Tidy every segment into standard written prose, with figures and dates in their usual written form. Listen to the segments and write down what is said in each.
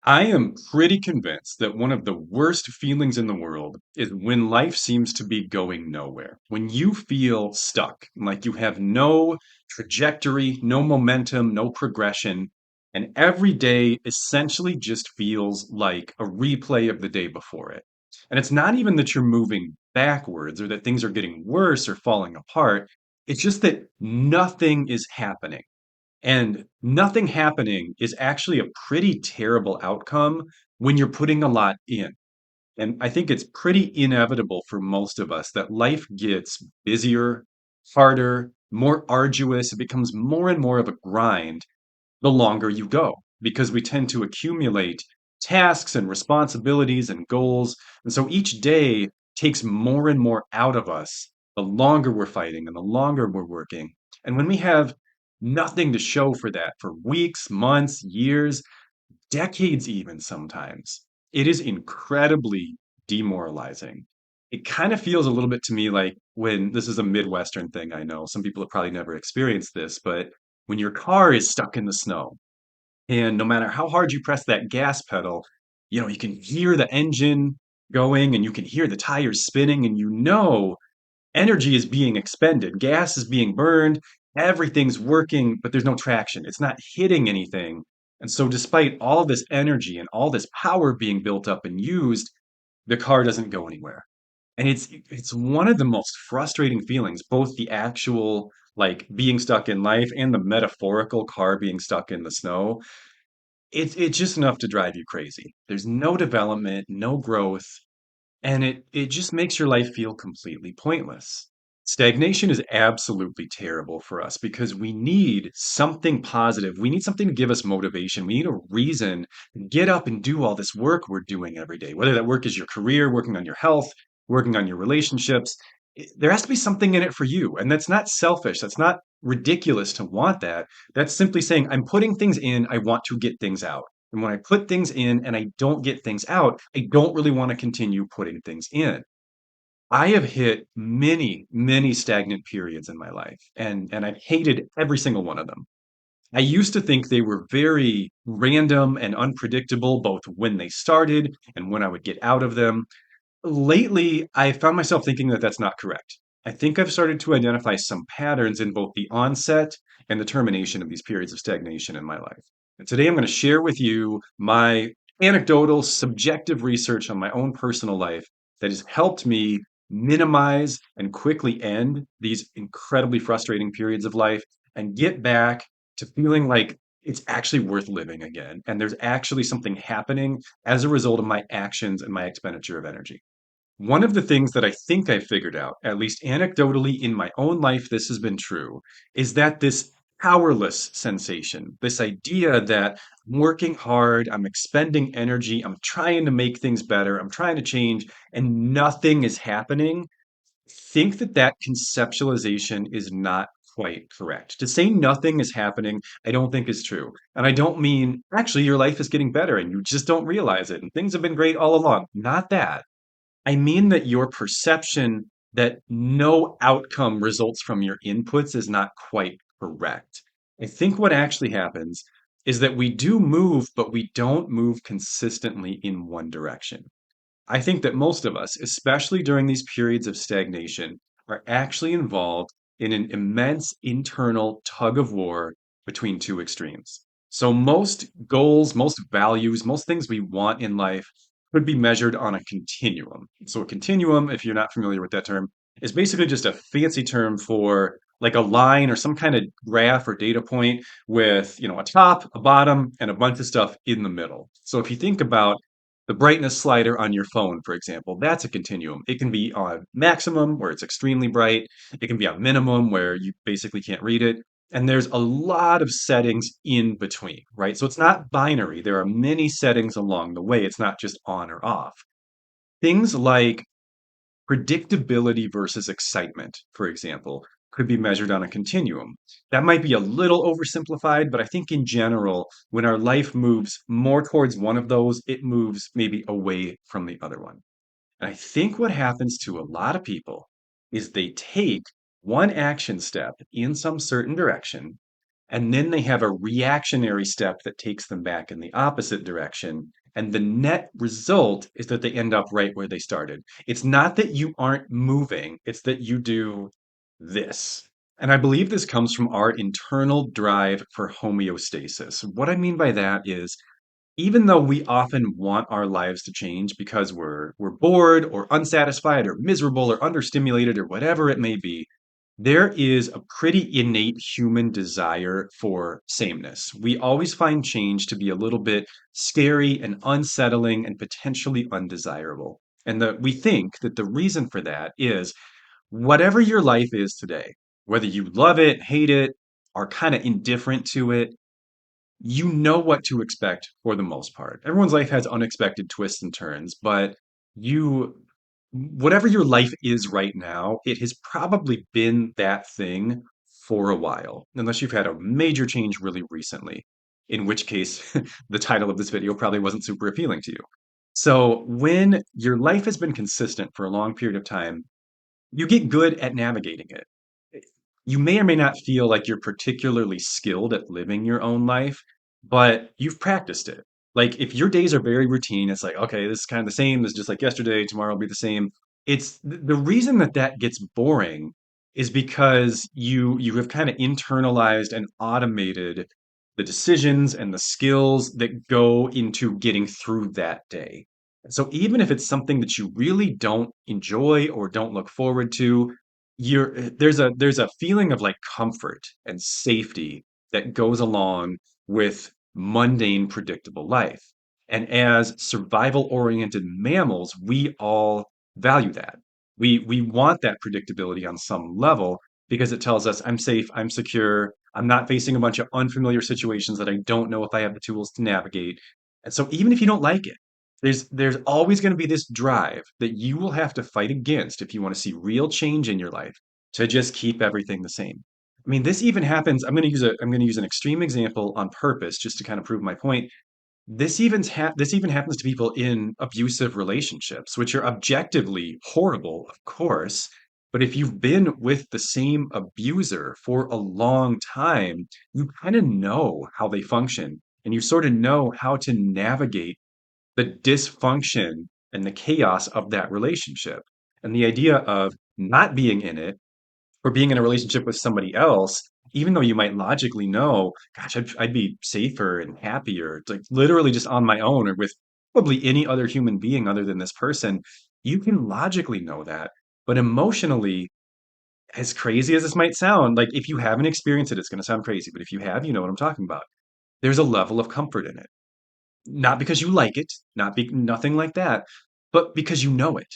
I am pretty convinced that one of the worst feelings in the world is when life seems to be going nowhere. When you feel stuck, like you have no trajectory, no momentum, no progression, and every day essentially just feels like a replay of the day before it. And it's not even that you're moving backwards or that things are getting worse or falling apart. It's just that nothing is happening. And nothing happening is actually a pretty terrible outcome when you're putting a lot in. And I think it's pretty inevitable for most of us that life gets busier, harder, more arduous. It becomes more and more of a grind the longer you go because we tend to accumulate tasks and responsibilities and goals. And so each day takes more and more out of us the longer we're fighting and the longer we're working. And when we have nothing to show for that for weeks, months, years, decades, even sometimes, it is incredibly demoralizing. It kind of feels a little bit to me like when this is a Midwestern thing, I know some people have probably never experienced this, but when your car is stuck in the snow and no matter how hard you press that gas pedal, you can hear the engine going and you can hear the tires spinning and energy is being expended, gas is being burned, everything's working, but there's no traction. It's not hitting anything. And so, despite all this energy and all this power being built up and used, the car doesn't go anywhere. And it's one of the most frustrating feelings, both the actual like being stuck in life and the metaphorical car being stuck in the snow. It's just enough to drive you crazy. There's no development, no growth, and it just makes your life feel completely pointless. Stagnation is absolutely terrible for us because we need something positive. We need something to give us motivation. We need a reason to get up and do all this work we're doing every day, whether that work is your career, working on your health, working on your relationships. There has to be something in it for you. And that's not selfish. That's not ridiculous to want that. That's simply saying, I'm putting things in, I want to get things out. And when I put things in and I don't get things out, I don't really want to continue putting things in. I have hit many, many stagnant periods in my life, and I've hated every single one of them. I used to think they were very random and unpredictable, both when they started and when I would get out of them. Lately, I found myself thinking that that's not correct. I think I've started to identify some patterns in both the onset and the termination of these periods of stagnation in my life. And today I'm going to share with you my anecdotal, subjective research on my own personal life that has helped me minimize and quickly end these incredibly frustrating periods of life and get back to feeling like it's actually worth living again. And there's actually something happening as a result of my actions and my expenditure of energy. One of the things that I think I figured out, at least anecdotally in my own life, this has been true, is that this powerless sensation, this idea that I'm working hard, I'm expending energy, I'm trying to make things better, I'm trying to change, and nothing is happening, think that that conceptualization is not quite correct. To say nothing is happening, I don't think is true. And I don't mean actually your life is getting better and you just don't realize it and things have been great all along. Not that. I mean that your perception that no outcome results from your inputs is not quite correct. I think what actually happens is that we do move, but we don't move consistently in one direction. I think that most of us, especially during these periods of stagnation, are actually involved in an immense internal tug of war between two extremes. So, most goals, most values, most things we want in life could be measured on a continuum. So, a continuum, if you're not familiar with that term, is basically just a fancy term for like a line or some kind of graph or data point with, a top, a bottom, and a bunch of stuff in the middle. So, if you think about the brightness slider on your phone, for example, that's a continuum. It can be on maximum, where it's extremely bright. It can be on minimum, where you basically can't read it. And there's a lot of settings in between, right? So it's not binary. There are many settings along the way. It's not just on or off. Things like predictability versus excitement, for example, could be measured on a continuum. That might be a little oversimplified, but I think in general, when our life moves more towards one of those, it moves maybe away from the other one. And I think what happens to a lot of people is they take one action step in some certain direction And then they have a reactionary step that takes them back in the opposite direction. And the net result is that they end up right where they started. It's not that you aren't moving, it's that you do this. And I believe this comes from our internal drive for homeostasis. What I mean by that is even though we often want our lives to change because we're bored or unsatisfied or miserable or understimulated or whatever it may be, there is a pretty innate human desire for sameness. We always find change to be a little bit scary and unsettling and potentially undesirable. And we think that the reason for that is whatever your life is today, whether you love it, hate it, are kind of indifferent to it, you know what to expect for the most part. Everyone's life has unexpected twists and turns, but you, whatever your life is right now, it has probably been that thing for a while, unless you've had a major change really recently, in which case the title of this video probably wasn't super appealing to you. So when your life has been consistent for a long period of time, you get good at navigating it. You may or may not feel like you're particularly skilled at living your own life, but you've practiced it. Like if your days are very routine, it's like, okay, this is kind of the same. This is just like yesterday. Tomorrow will be the same. It's the reason that that gets boring is because you have kind of internalized and automated the decisions and the skills that go into getting through that day. So even if it's something that you really don't enjoy or don't look forward to, there's a feeling of like comfort and safety that goes along with mundane, predictable life. And as survival-oriented mammals, we all value that. We want that predictability on some level because it tells us I'm safe, I'm secure, I'm not facing a bunch of unfamiliar situations that I don't know if I have the tools to navigate. And so even if you don't like it, there's always going to be this drive that you will have to fight against if you want to see real change in your life to just keep everything the same. I mean, this even happens. I'm going to use an extreme example on purpose just to kind of prove my point. This even happens to people in abusive relationships, which are objectively horrible, of course. But if you've been with the same abuser for a long time, you kind of know how they function and you sort of know how to navigate the dysfunction and the chaos of that relationship. And the idea of not being in it or being in a relationship with somebody else, even though you might logically know, gosh, I'd be safer and happier, like literally just on my own or with probably any other human being other than this person, you can logically know that. But emotionally, as crazy as this might sound, like if you haven't experienced it, it's going to sound crazy. But if you have, you know what I'm talking about. There's a level of comfort in it. Not because you like it, nothing like that, but because you know it,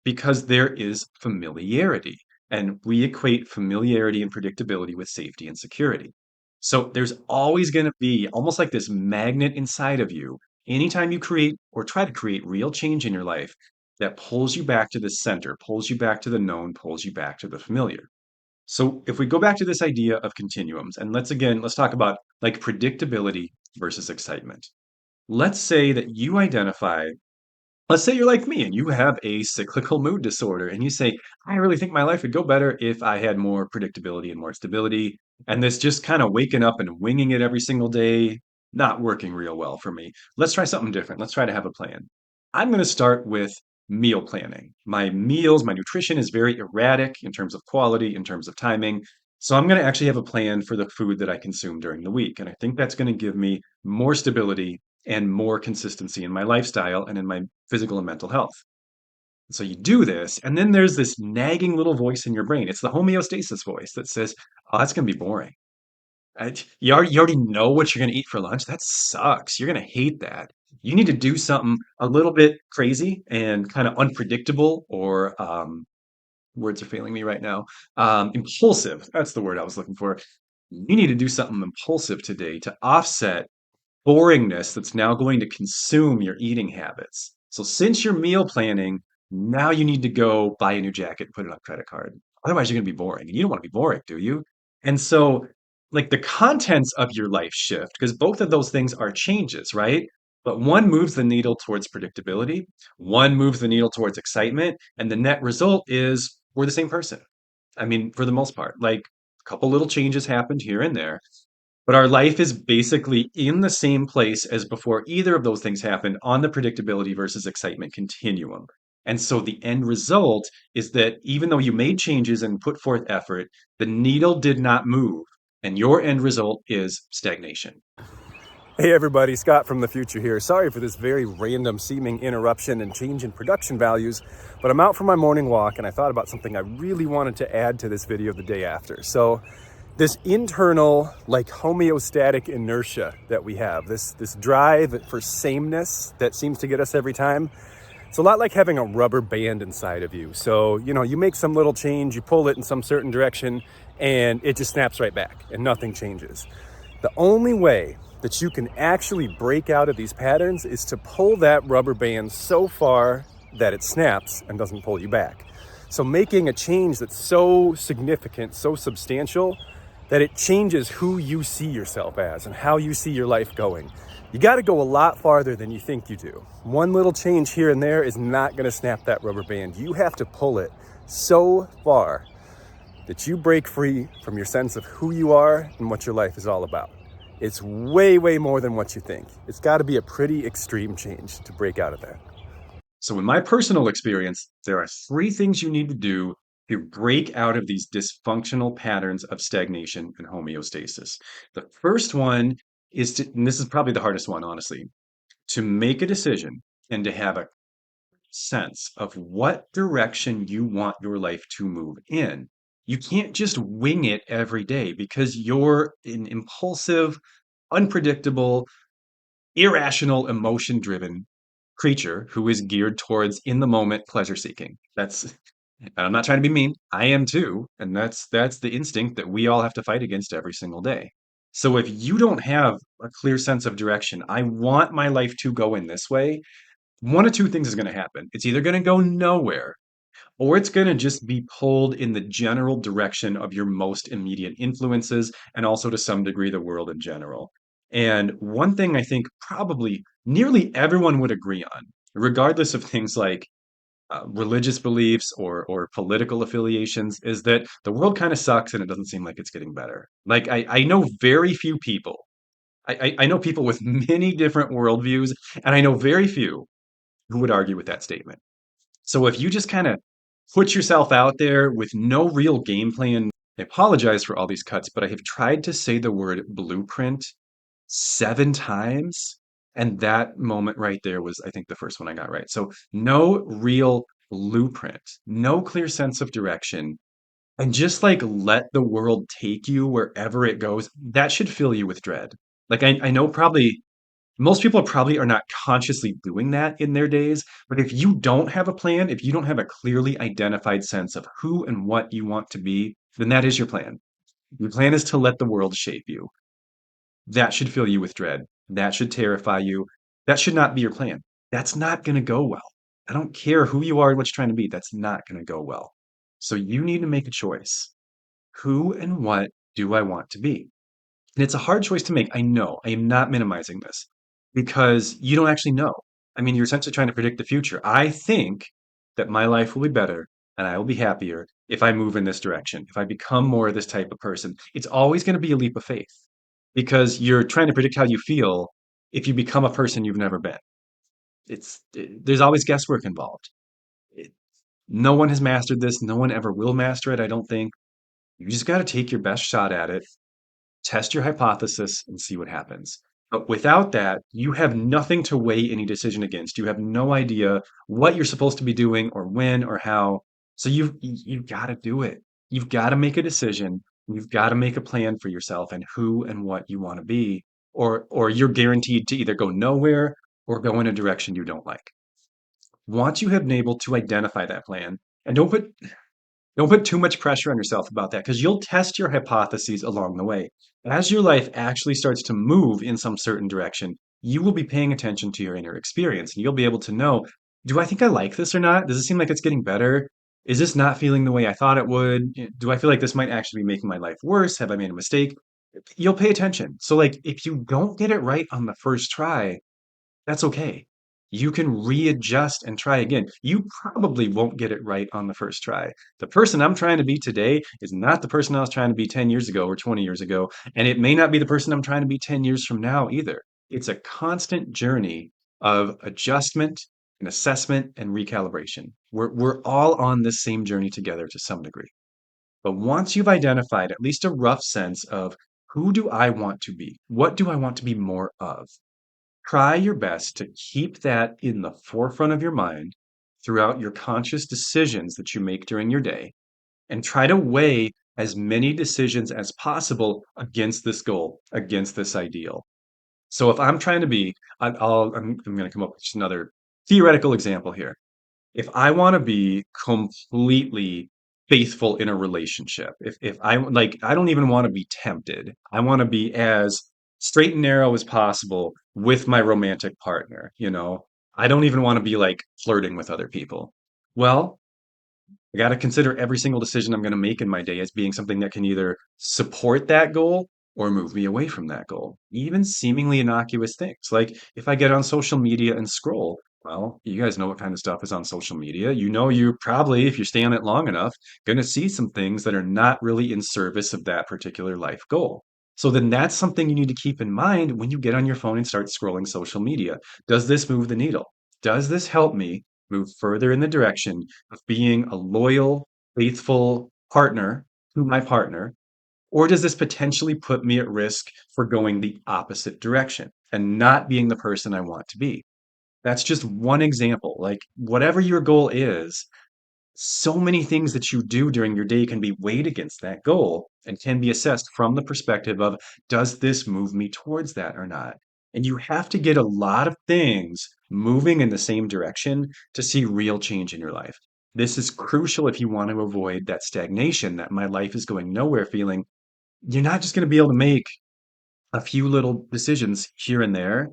because there is familiarity. And we equate familiarity and predictability with safety and security. So there's always going to be almost like this magnet inside of you. Anytime you create or try to create real change in your life, that pulls you back to the center, pulls you back to the known, pulls you back to the familiar. So if we go back to this idea of continuums, and let's talk about like predictability versus excitement. Let's say that you identify, let's say you're like me and you have a cyclical mood disorder and you say, I really think my life would go better if I had more predictability and more stability. And this just kind of waking up and winging it every single day, not working real well for me. Let's try something different. Let's try to have a plan. I'm going to start with meal planning. My meals, my nutrition is very erratic in terms of quality, in terms of timing. So I'm going to actually have a plan for the food that I consume during the week. And I think that's going to give me more stability and more consistency in my lifestyle and in my physical and mental health. So you do this, and then there's this nagging little voice in your brain. It's the homeostasis voice that says, "Oh, that's going to be boring. You already know what you're going to eat for lunch. That sucks. You're going to hate that. You need to do something a little bit crazy and kind of unpredictable, or words are failing me right now. Impulsive. That's the word I was looking for. You need to do something impulsive today to offset boringness that's now going to consume your eating habits. So since you're meal planning, now you need to go buy a new jacket and put it on credit card. Otherwise, you're going to be boring. And you don't want to be boring, do you? And so, like the contents of your life shift because both of those things are changes, right? But one moves the needle towards predictability, one moves the needle towards excitement, and the net result is we're the same person. I mean, for the most part, like a couple little changes happened here and there, But our life is basically in the same place as before either of those things happened on the predictability versus excitement continuum. And so the end result is that even though you made changes and put forth effort, the needle did not move. And your end result is stagnation. Hey everybody, Scott from the future here. Sorry for this very random seeming interruption and change in production values, but I'm out for my morning walk and I thought about something I really wanted to add to this video the day after. So this internal, like, homeostatic inertia that we have, this drive for sameness that seems to get us every time, it's a lot like having a rubber band inside of you. So, you make some little change, you pull it in some certain direction, and it just snaps right back and nothing changes. The only way that you can actually break out of these patterns is to pull that rubber band so far that it snaps and doesn't pull you back. So making a change that's so significant, so substantial, that it changes who you see yourself as and how you see your life going. You got to go a lot farther than you think you do. One little change here and there is not going to snap that rubber band. You have to pull it so far that you break free from your sense of who you are and what your life is all about. It's way, way more than what you think. It's got to be a pretty extreme change to break out of that. So, in my personal experience, there are three things you need to do to break out of these dysfunctional patterns of stagnation and homeostasis. The first one is to, and this is probably the hardest one, honestly, to make a decision and to have a sense of what direction you want your life to move in. You can't just wing it every day because you're an impulsive, unpredictable, irrational, emotion driven creature who is geared towards in the moment pleasure seeking. I'm not trying to be mean. I am too, and that's the instinct that we all have to fight against every single day. So if you don't have a clear sense of direction, I want my life to go in this way, one of two things is going to happen. It's either going to go nowhere or it's going to just be pulled in the general direction of your most immediate influences and also to some degree the world in general. And one thing I think probably nearly everyone would agree on, regardless of things like religious beliefs or political affiliations, is that the world kind of sucks and it doesn't seem like it's getting better. Like I know very few people. I know people with many different worldviews, and I know very few who would argue with that statement. So if you just kind of put yourself out there with no real game plan, I apologize for all these cuts, but I have tried to say the word blueprint 7 times. And that moment right there was, I think, the first one I got right. So no real blueprint, no clear sense of direction, and just like let the world take you wherever it goes. That should fill you with dread. Like I know probably most people probably are not consciously doing that in their days, but if you don't have a plan, if you don't have a clearly identified sense of who and what you want to be, then that is your plan. Your plan is to let the world shape you. That should fill you with dread. That should terrify you. That should not be your plan. That's not going to go well. I don't care who you are and what you're trying to be. That's not going to go well. So you need to make a choice. Who and what do I want to be? And it's a hard choice to make. I know. I am not minimizing this because you don't actually know. I mean, you're essentially trying to predict the future. I think that my life will be better and I will be happier if I move in this direction, if I become more of this type of person. It's always going to be a leap of faith because you're trying to predict how you feel if you become a person you've never been. There's always guesswork involved. It, no one has mastered this. No one ever will master it, I don't think. You just got to take your best shot at it, test your hypothesis and see what happens. But without that, you have nothing to weigh any decision against. You have no idea what you're supposed to be doing or when or how. So you've got to do it. You've got to make a decision. You've got to make a plan for yourself and who and what you want to be, or you're guaranteed to either go nowhere or go in a direction you don't like. Once you have been able to identify that plan, and don't put too much pressure on yourself about that because you'll test your hypotheses along the way. As your life actually starts to move in some certain direction, you will be paying attention to your inner experience and you'll be able to know, do I think I like this or not? Does it seem like it's getting better? Is this not feeling the way I thought it would? Do I feel like this might actually be making my life worse? Have I made a mistake? You'll pay attention. So, like, if you don't get it right on the first try, that's okay. You can readjust and try again. You probably won't get it right on the first try. The person I'm trying to be today is not the person I was trying to be 10 years ago or 20 years ago. And it may not be the person I'm trying to be 10 years from now either. It's a constant journey of adjustment and assessment and recalibration. We're all on this same journey together to some degree. But once you've identified at least a rough sense of who do I want to be? What do I want to be more of? Try your best to keep that in the forefront of your mind throughout your conscious decisions that you make during your day, and try to weigh as many decisions as possible against this goal, against this ideal. So if I'm trying to be, I'm going to come up with just another theoretical example here. If I want to be completely faithful in a relationship, if I like, I don't even want to be tempted. I want to be as straight and narrow as possible with my romantic partner, you know. I don't even want to be like flirting with other people. Well, I got to consider every single decision I'm going to make in my day as being something that can either support that goal or move me away from that goal. Even seemingly innocuous things. Like if I get on social media and scroll, well, you guys know what kind of stuff is on social media. You know, you probably, if you stay on it long enough, going to see some things that are not really in service of that particular life goal. So then that's something you need to keep in mind when you get on your phone and start scrolling social media. Does this move the needle? Does this help me move further in the direction of being a loyal, faithful partner to my partner? Or does this potentially put me at risk for going the opposite direction and not being the person I want to be? That's just one example. Like, whatever your goal is, so many things that you do during your day can be weighed against that goal and can be assessed from the perspective of, does this move me towards that or not? And you have to get a lot of things moving in the same direction to see real change in your life. This is crucial if you want to avoid that stagnation, that my life is going nowhere feeling. You're not just going to be able to make a few little decisions here and there,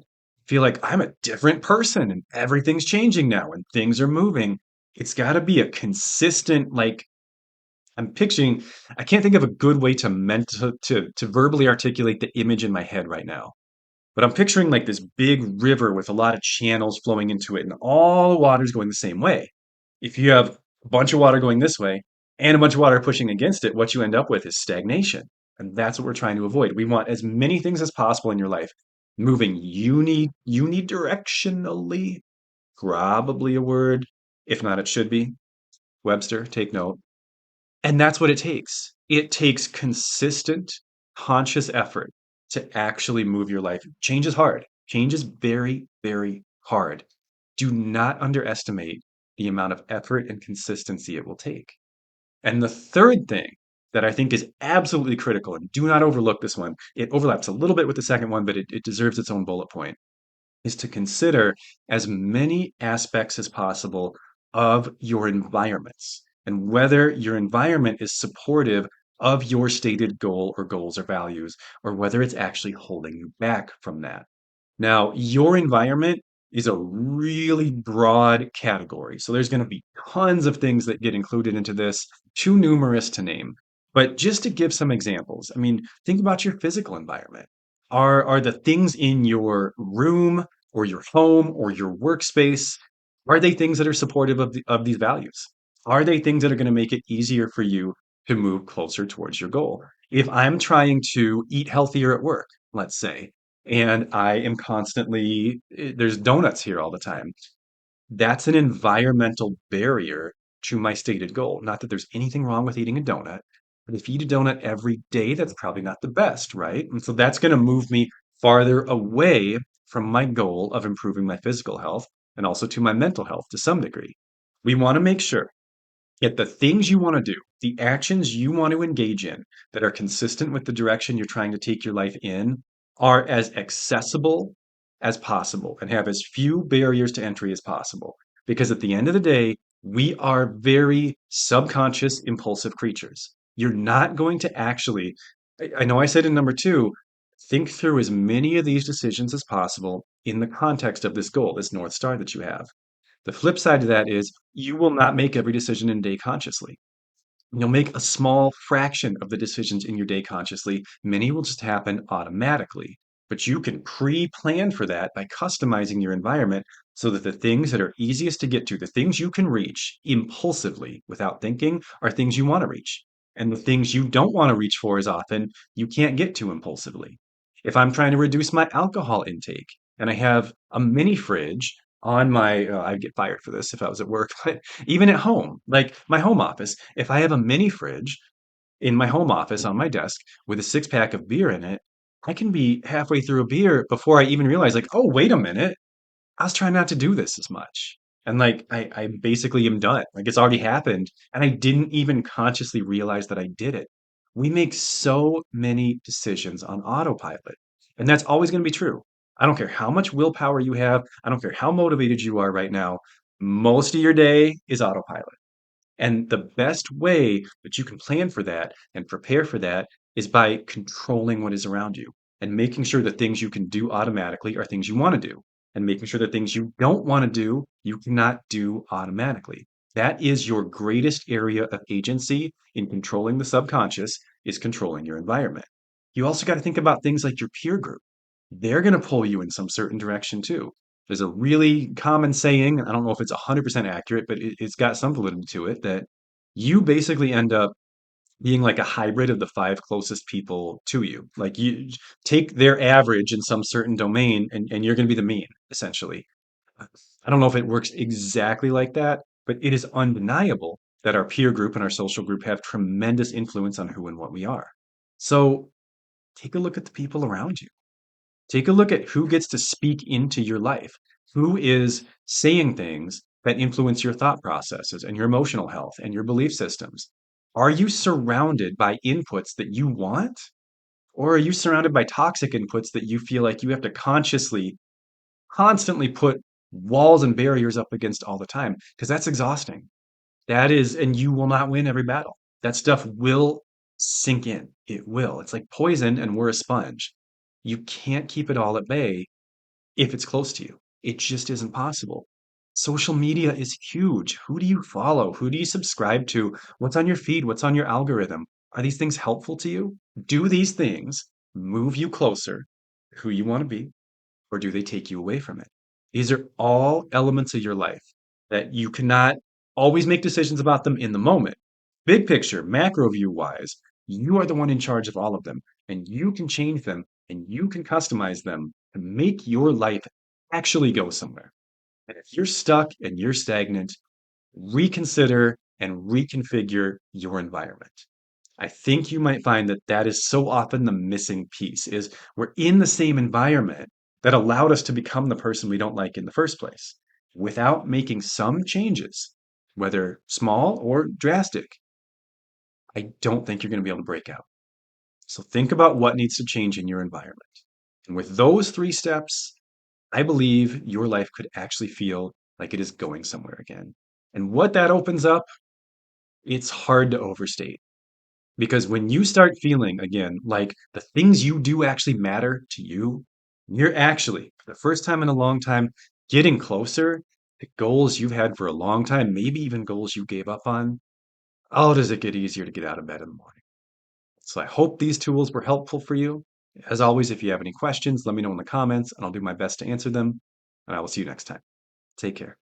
feel like I'm a different person and everything's changing now and things are moving. It's got to be a consistent, like, I'm picturing, I can't think of a good way to to verbally articulate the image in my head right now. But I'm picturing like this big river with a lot of channels flowing into it, and all the water's going the same way. If you have a bunch of water going this way and a bunch of water pushing against it, what you end up with is stagnation. And that's what we're trying to avoid. We want as many things as possible in your life moving unidirectionally, probably a word. If not, it should be. Webster, take note. And that's what it takes. It takes consistent, conscious effort to actually move your life. Change is hard. Change is very, very hard. Do not underestimate the amount of effort and consistency it will take. And the third thing that I think is absolutely critical, and do not overlook this one, it overlaps a little bit with the second one, but it deserves its own bullet point, is to consider as many aspects as possible of your environments and whether your environment is supportive of your stated goal or goals or values, or whether it's actually holding you back from that. Now, your environment is a really broad category. So there's going to be tons of things that get included into this, too numerous to name. But just to give some examples, I mean, think about your physical environment. Are the things in your room or your home or your workspace, are they things that are supportive of these values? Are they things that are going to make it easier for you to move closer towards your goal? If I'm trying to eat healthier at work, let's say, and I am constantly, there's donuts here all the time. That's an environmental barrier to my stated goal. Not that there's anything wrong with eating a donut, but if you eat a donut every day, that's probably not the best, right? And so that's going to move me farther away from my goal of improving my physical health and also to my mental health to some degree. We want to make sure yet the things you want to do, the actions you want to engage in that are consistent with the direction you're trying to take your life in, are as accessible as possible and have as few barriers to entry as possible. Because at the end of the day, we are very subconscious, impulsive creatures. You're not going to actually, I know I said in number two, think through as many of these decisions as possible in the context of this goal, this North Star that you have. The flip side to that is you will not make every decision in a day consciously. You'll make a small fraction of the decisions in your day consciously. Many will just happen automatically. But you can pre-plan for that by customizing your environment so that the things that are easiest to get to, the things you can reach impulsively without thinking, are things you want to reach. And the things you don't want to reach for as often, you can't get to impulsively. If I'm trying to reduce my alcohol intake and I have a mini fridge on my, I'd get fired for this if I was at work, but even at home, like my home office, if I have a mini fridge in my home office on my desk with a six pack of beer in it, I can be halfway through a beer before I even realize, like, oh, wait a minute. I was trying not to do this as much. And like, I basically am done. Like, it's already happened. And I didn't even consciously realize that I did it. We make so many decisions on autopilot. And that's always going to be true. I don't care how much willpower you have. I don't care how motivated you are right now. Most of your day is autopilot. And the best way that you can plan for that and prepare for that is by controlling what is around you and making sure that things you can do automatically are things you want to do, and making sure that things you don't want to do, you cannot do automatically. That is your greatest area of agency in controlling the subconscious, is controlling your environment. You also got to think about things like your peer group. They're going to pull you in some certain direction too. There's a really common saying, I don't know if it's 100% accurate, but it's got some validity to it, that you basically end up being like a hybrid of the five closest people to you. Like you take their average in some certain domain and you're going to be the mean, essentially. I don't know if it works exactly like that, but it is undeniable that our peer group and our social group have tremendous influence on who and what we are. So take a look at the people around you. Take a look at who gets to speak into your life, who is saying things that influence your thought processes and your emotional health and your belief systems. Are you surrounded by inputs that you want? Or are you surrounded by toxic inputs that you feel like you have to consciously, constantly put walls and barriers up against all the time? Because that's exhausting. That is, and you will not win every battle. That stuff will sink in. It will. It's like poison, and we're a sponge. You can't keep it all at bay if it's close to you. It just isn't possible. Social media is huge. Who do you follow? Who do you subscribe to? What's on your feed? What's on your algorithm? Are these things helpful to you? Do these things move you closer to who you want to be, or do they take you away from it? These are all elements of your life that you cannot always make decisions about them in the moment. Big picture, macro view wise, you are the one in charge of all of them, and you can change them and you can customize them to make your life actually go somewhere. And if you're stuck and you're stagnant, reconsider and reconfigure your environment. I think you might find that that is so often the missing piece is we're in the same environment that allowed us to become the person we don't like in the first place. Without making some changes, whether small or drastic, I don't think you're going to be able to break out. So think about what needs to change in your environment. And with those three steps, I believe your life could actually feel like it is going somewhere again. And what that opens up, it's hard to overstate. Because when you start feeling again like the things you do actually matter to you, you're actually, for the first time in a long time, getting closer to goals you've had for a long time, maybe even goals you gave up on. Oh, does it get easier to get out of bed in the morning? So I hope these tools were helpful for you. As always, if you have any questions, let me know in the comments and I'll do my best to answer them. And I will see you next time. Take care.